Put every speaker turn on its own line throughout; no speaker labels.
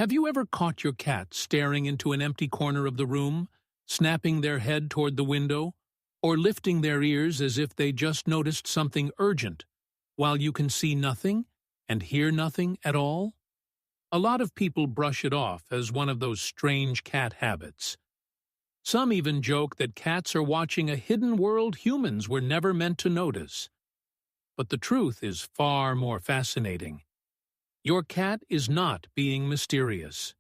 Have you ever caught your cat staring into an empty corner of the room, snapping their head toward the window, or lifting their ears as if they just noticed something urgent, while you can see nothing and hear nothing at all? A lot of people brush it off as one of those strange cat habits. Some even joke that cats are watching a hidden world humans were never meant to notice. But the truth is far more fascinating. Your cat is not being mysterious.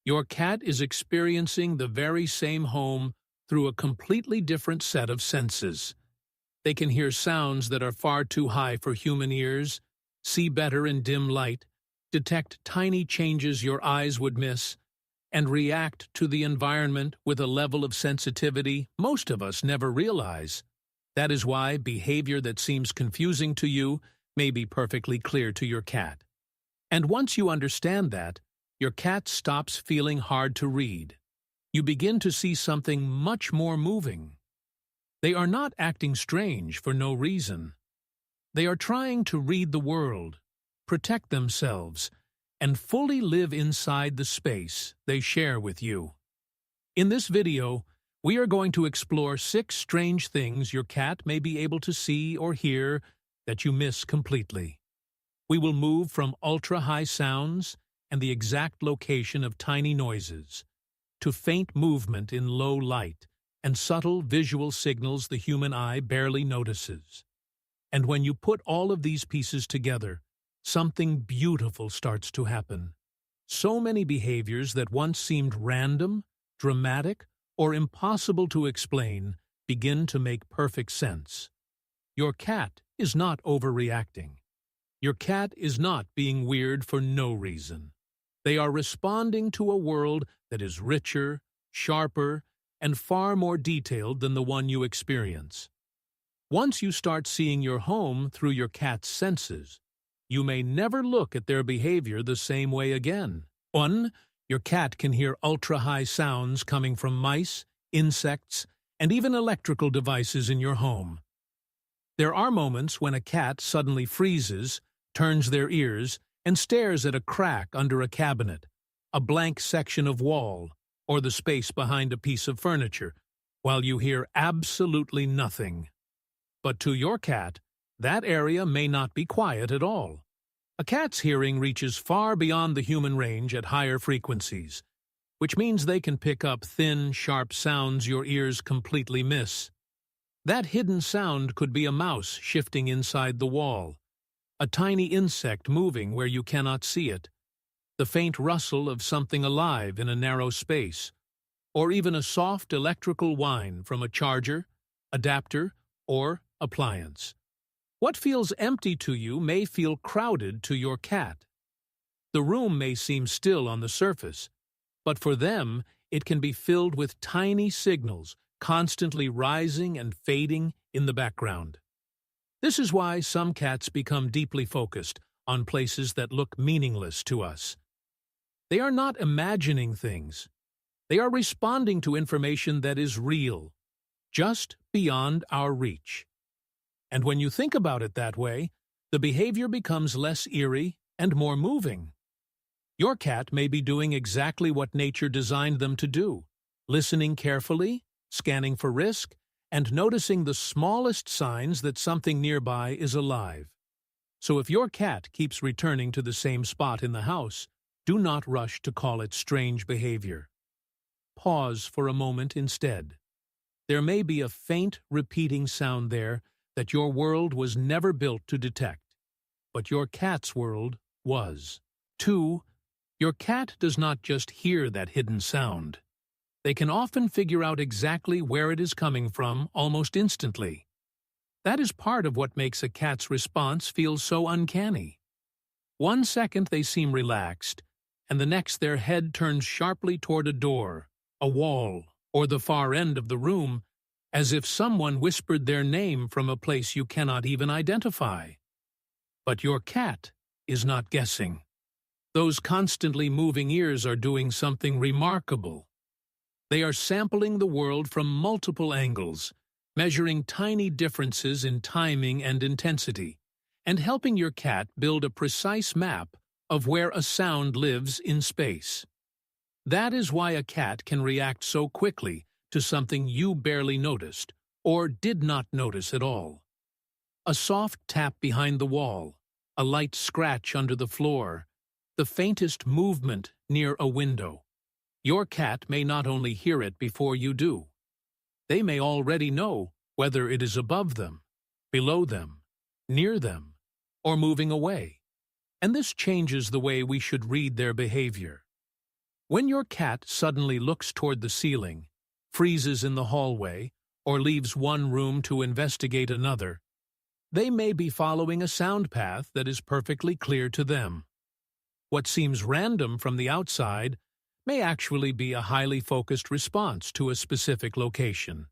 Your cat is experiencing the very same home through a completely different set of senses. They can hear sounds that are far too high for human ears, see better in dim light, detect tiny changes your eyes would miss, and react to the environment with a level of sensitivity most of us never realize. That is why behavior that seems confusing to you may be perfectly clear to your cat. And once you understand that, your cat stops feeling hard to read. You begin to see something much more moving. They are not acting strange for no reason. They are trying to read the world, protect themselves, and fully live inside the space they share with you. In this video, we are going to explore 6 strange things your cat may be able to see or hear that you miss completely. We will move from ultra-high sounds and the exact location of tiny noises to faint movement in low light and subtle visual signals the human eye barely notices. And when you put all of these pieces together, something beautiful starts to happen. So many behaviors that once seemed random, dramatic, or impossible to explain begin to make perfect sense. Your cat is not overreacting. Your cat is not being weird for no reason. They are responding to a world that is richer, sharper, and far more detailed than the one you experience. Once you start seeing your home through your cat's senses, you may never look at their behavior the same way again. 1. Your cat can hear ultra-high sounds coming from mice, insects, and even electrical devices in your home. There are moments when a cat suddenly freezes, turns their ears, and stares at a crack under a cabinet, a blank section of wall, or the space behind a piece of furniture, while you hear absolutely nothing. But to your cat, that area may not be quiet at all. A cat's hearing reaches far beyond the human range at higher frequencies, which means they can pick up thin, sharp sounds your ears completely miss. That hidden sound could be a mouse shifting inside the wall, a tiny insect moving where you cannot see it, the faint rustle of something alive in a narrow space, or even a soft electrical whine from a charger, adapter, or appliance. What feels empty to you may feel crowded to your cat. The room may seem still on the surface, but for them it can be filled with tiny signals constantly rising and fading in the background. This is why some cats become deeply focused on places that look meaningless to us. They are not imagining things. They are responding to information that is real, just beyond our reach. And when you think about it that way, the behavior becomes less eerie and more moving. Your cat may be doing exactly what nature designed them to do, listening carefully, scanning for risk, and noticing the smallest signs that something nearby is alive. So if your cat keeps returning to the same spot in the house, do not rush to call it strange behavior. Pause for a moment instead. There may be a faint, repeating sound there that your world was never built to detect, but your cat's world was. 2. Your cat does not just hear that hidden sound. They can often figure out exactly where it is coming from almost instantly. That is part of what makes a cat's response feel so uncanny. 1 second they seem relaxed, and the next their head turns sharply toward a door, a wall, or the far end of the room, as if someone whispered their name from a place you cannot even identify. But your cat is not guessing. Those constantly moving ears are doing something remarkable. They are sampling the world from multiple angles, measuring tiny differences in timing and intensity, and helping your cat build a precise map of where a sound lives in space. That is why a cat can react so quickly to something you barely noticed or did not notice at all. A soft tap behind the wall, a light scratch under the floor, the faintest movement near a window. Your cat may not only hear it before you do. They may already know whether it is above them, below them, near them, or moving away. And this changes the way we should read their behavior. When your cat suddenly looks toward the ceiling, freezes in the hallway, or leaves one room to investigate another, they may be following a sound path that is perfectly clear to them. What seems random from the outside may actually be a highly focused response to a specific location.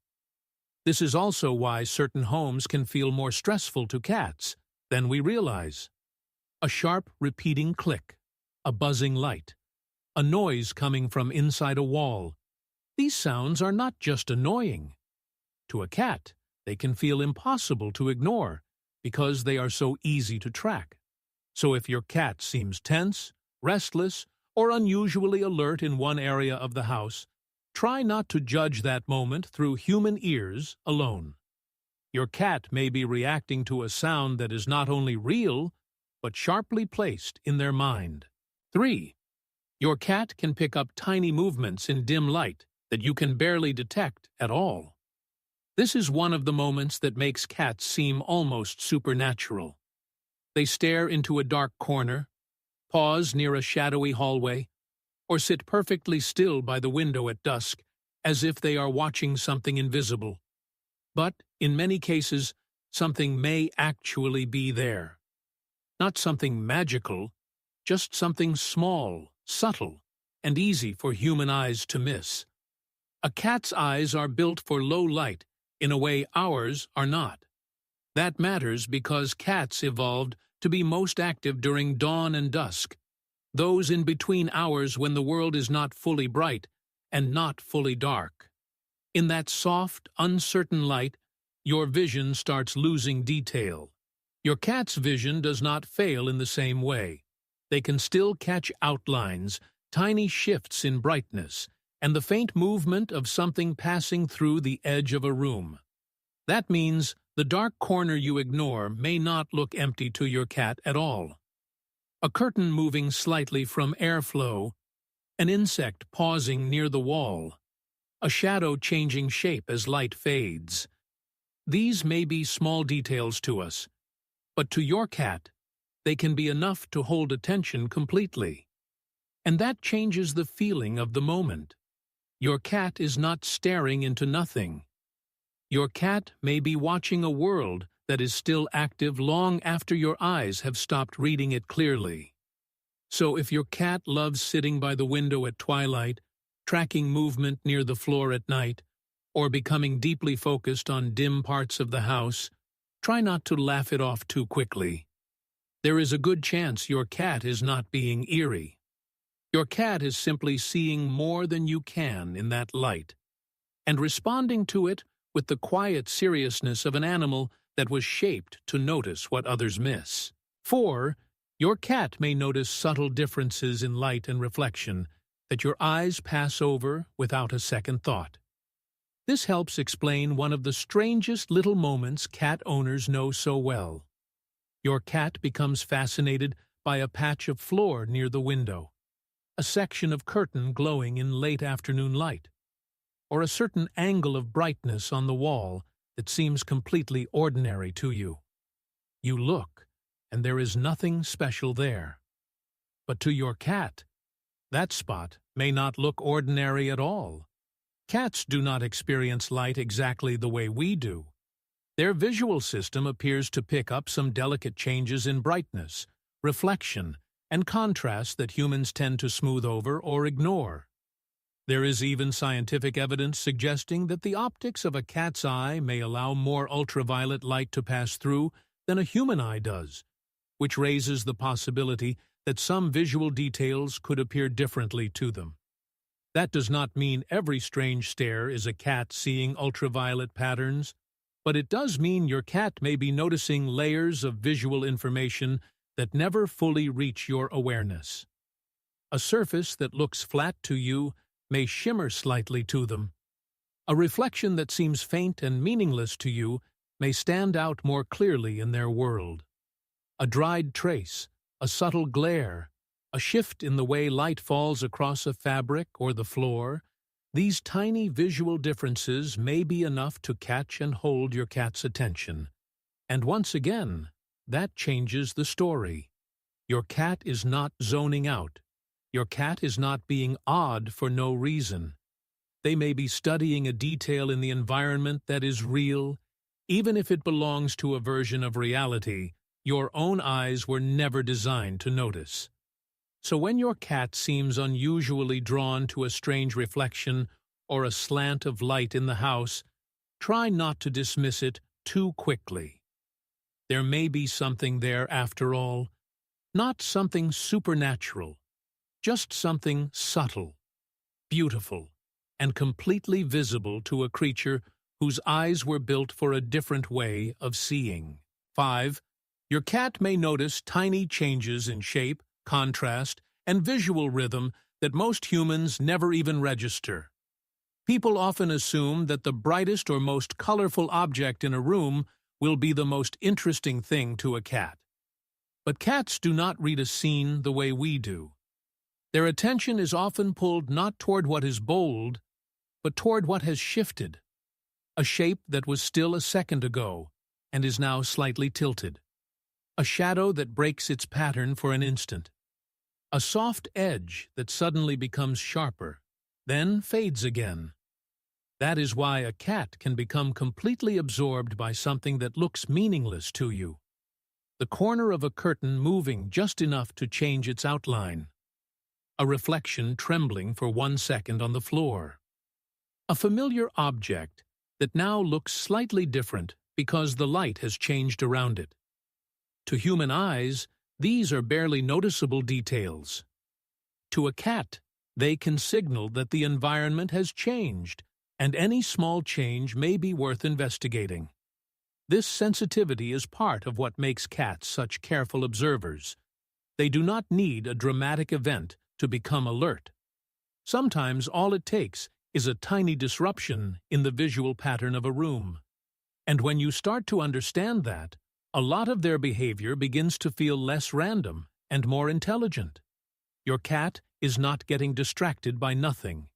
This is also why certain homes can feel more stressful to cats than we realize. A sharp, repeating click, a buzzing light, a noise coming from inside a wall. These sounds are not just annoying. To a cat, they can feel impossible to ignore because they are so easy to track. So if your cat seems tense, restless, or unusually alert in one area of the house, try not to judge that moment through human ears alone. Your cat may be reacting to a sound that is not only real, but sharply placed in their mind. 3. Your cat can pick up tiny movements in dim light that you can barely detect at all. This is one of the moments that makes cats seem almost supernatural. They stare into a dark corner, pause near a shadowy hallway, or sit perfectly still by the window at dusk, as if they are watching something invisible. But, in many cases, something may actually be there. Not something magical, just something small, subtle, and easy for human eyes to miss. A cat's eyes are built for low light in a way ours are not. That matters because cats evolved to be most active during dawn and dusk, those in between hours when the world is not fully bright and not fully dark. In that soft, uncertain light, your vision starts losing detail. Your cat's vision does not fail in the same way. They can still catch outlines, tiny shifts in brightness, and the faint movement of something passing through the edge of a room. That means the dark corner you ignore may not look empty to your cat at all. A curtain moving slightly from airflow, an insect pausing near the wall, a shadow changing shape as light fades. These may be small details to us, but to your cat, they can be enough to hold attention completely. And that changes the feeling of the moment. Your cat is not staring into nothing. Your cat may be watching a world that is still active long after your eyes have stopped reading it clearly. So if your cat loves sitting by the window at twilight, tracking movement near the floor at night, or becoming deeply focused on dim parts of the house, try not to laugh it off too quickly. There is a good chance your cat is not being eerie. Your cat is simply seeing more than you can in that light, and responding to it with the quiet seriousness of an animal that was shaped to notice what others miss. 4. Your cat may notice subtle differences in light and reflection that your eyes pass over without a second thought. This helps explain one of the strangest little moments cat owners know so well. Your cat becomes fascinated by a patch of floor near the window, a section of curtain glowing in late afternoon light, or a certain angle of brightness on the wall that seems completely ordinary to you. You look, and there is nothing special there. But to your cat, that spot may not look ordinary at all. Cats do not experience light exactly the way we do. Their visual system appears to pick up some delicate changes in brightness, reflection, and contrast that humans tend to smooth over or ignore. There is even scientific evidence suggesting that the optics of a cat's eye may allow more ultraviolet light to pass through than a human eye does, which raises the possibility that some visual details could appear differently to them. That does not mean every strange stare is a cat seeing ultraviolet patterns, but it does mean your cat may be noticing layers of visual information that never fully reach your awareness. A surface that looks flat to you may shimmer slightly to them. A reflection that seems faint and meaningless to you may stand out more clearly in their world. A dried trace, a subtle glare, a shift in the way light falls across a fabric or the floor, these tiny visual differences may be enough to catch and hold your cat's attention. And once again, that changes the story. Your cat is not zoning out. Your cat is not being odd for no reason. They may be studying a detail in the environment that is real, even if it belongs to a version of reality your own eyes were never designed to notice. So when your cat seems unusually drawn to a strange reflection or a slant of light in the house, try not to dismiss it too quickly. There may be something there after all, not something supernatural, just something subtle, beautiful, and completely visible to a creature whose eyes were built for a different way of seeing. 5. Your cat may notice tiny changes in shape, contrast, and visual rhythm that most humans never even register. People often assume that the brightest or most colorful object in a room will be the most interesting thing to a cat. But cats do not read a scene the way we do. Their attention is often pulled not toward what is bold, but toward what has shifted. A shape that was still a second ago and is now slightly tilted. A shadow that breaks its pattern for an instant. A soft edge that suddenly becomes sharper, then fades again. That is why a cat can become completely absorbed by something that looks meaningless to you. The corner of a curtain moving just enough to change its outline. A reflection trembling for 1 second on the floor. A familiar object that now looks slightly different because the light has changed around it. To human eyes, these are barely noticeable details. To a cat, they can signal that the environment has changed, and any small change may be worth investigating. This sensitivity is part of what makes cats such careful observers. They do not need a dramatic event to become alert. Sometimes all it takes is a tiny disruption in the visual pattern of a room. And when you start to understand that, a lot of their behavior begins to feel less random and more intelligent. Your cat is not getting distracted by nothing.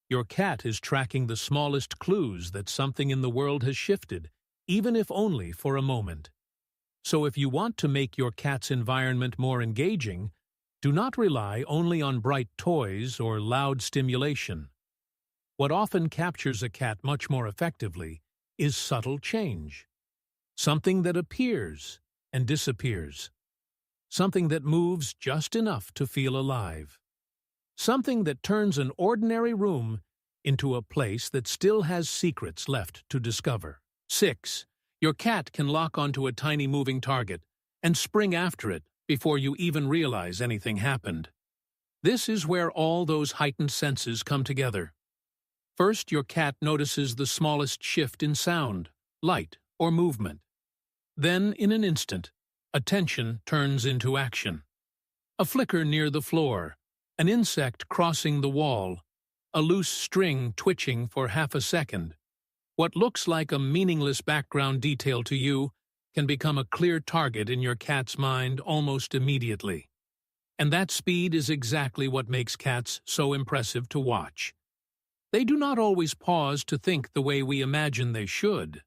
Your cat is tracking the smallest clues that something in the world has shifted, even if only for a moment. So if you want to make your cat's environment more engaging, do not rely only on bright toys or loud stimulation. What often captures a cat much more effectively is subtle change. Something that appears and disappears. Something that moves just enough to feel alive. Something that turns an ordinary room into a place that still has secrets left to discover. 6. Your cat can lock onto a tiny moving target and spring after it before you even realize anything happened. This is where all those heightened senses come together. First, your cat notices the smallest shift in sound, light, or movement. Then, in an instant, attention turns into action. A flicker near the floor, an insect crossing the wall, a loose string twitching for half a second. What looks like a meaningless background detail to you can become a clear target in your cat's mind almost immediately. And that speed is exactly what makes cats so impressive to watch. They do not always pause to think the way we imagine they should.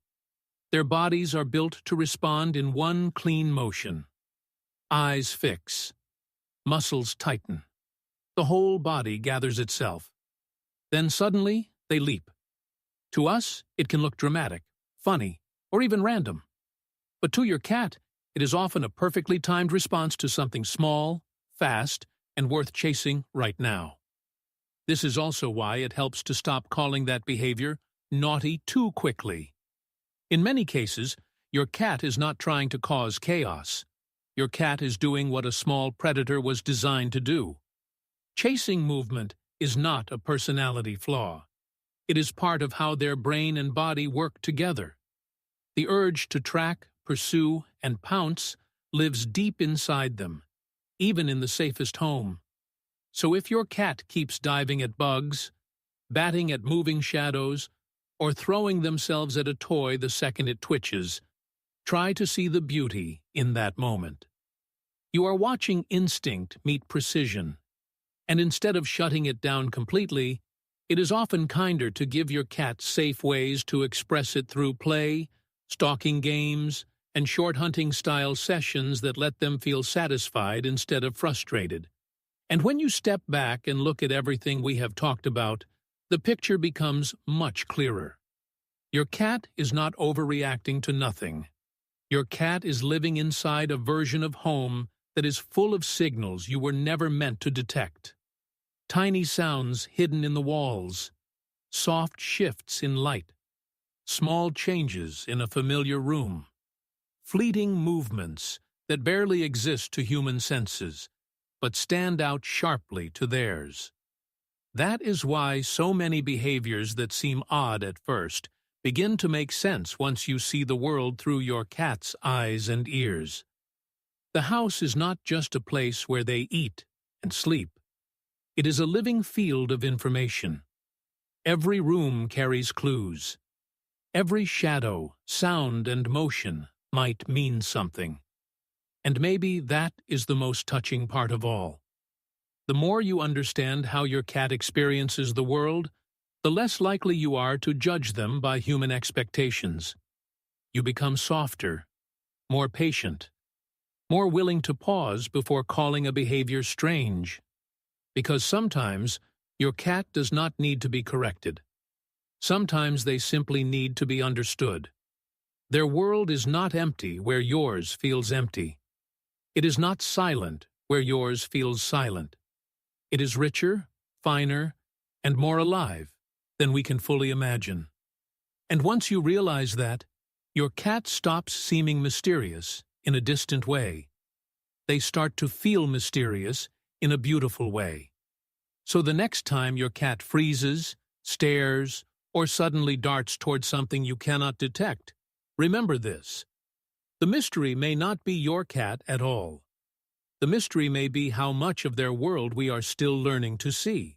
Their bodies are built to respond in one clean motion. Eyes fix. Muscles tighten. The whole body gathers itself. Then suddenly, they leap. To us, it can look dramatic, funny, or even random. But to your cat, it is often a perfectly timed response to something small, fast, and worth chasing right now. This is also why it helps to stop calling that behavior naughty too quickly. In many cases, your cat is not trying to cause chaos. Your cat is doing what a small predator was designed to do. Chasing movement is not a personality flaw. It is part of how their brain and body work together. The urge to track, pursue, and pounce lives deep inside them, even in the safest home. So if your cat keeps diving at bugs, batting at moving shadows, or throwing themselves at a toy the second it twitches, try to see the beauty in that moment. You are watching instinct meet precision, and instead of shutting it down completely, it is often kinder to give your cat safe ways to express it through play, stalking games, and short hunting-style sessions that let them feel satisfied instead of frustrated. And when you step back and look at everything we have talked about, the picture becomes much clearer. Your cat is not overreacting to nothing. Your cat is living inside a version of home that is full of signals you were never meant to detect. Tiny sounds hidden in the walls, soft shifts in light, small changes in a familiar room, fleeting movements that barely exist to human senses, but stand out sharply to theirs. That is why so many behaviors that seem odd at first begin to make sense once you see the world through your cat's eyes and ears. The house is not just a place where they eat and sleep. It is a living field of information. Every room carries clues. Every shadow, sound, and motion might mean something. And maybe that is the most touching part of all. The more you understand how your cat experiences the world, the less likely you are to judge them by human expectations. You become softer, more patient, more willing to pause before calling a behavior strange. Because sometimes your cat does not need to be corrected. Sometimes they simply need to be understood. Their world is not empty where yours feels empty. It is not silent where yours feels silent. It is richer, finer, and more alive than we can fully imagine. And once you realize that, your cat stops seeming mysterious in a distant way. They start to feel mysterious in a beautiful way. So the next time your cat freezes, stares, or suddenly darts towards something you cannot detect, remember this. The mystery may not be your cat at all. The mystery may be how much of their world we are still learning to see.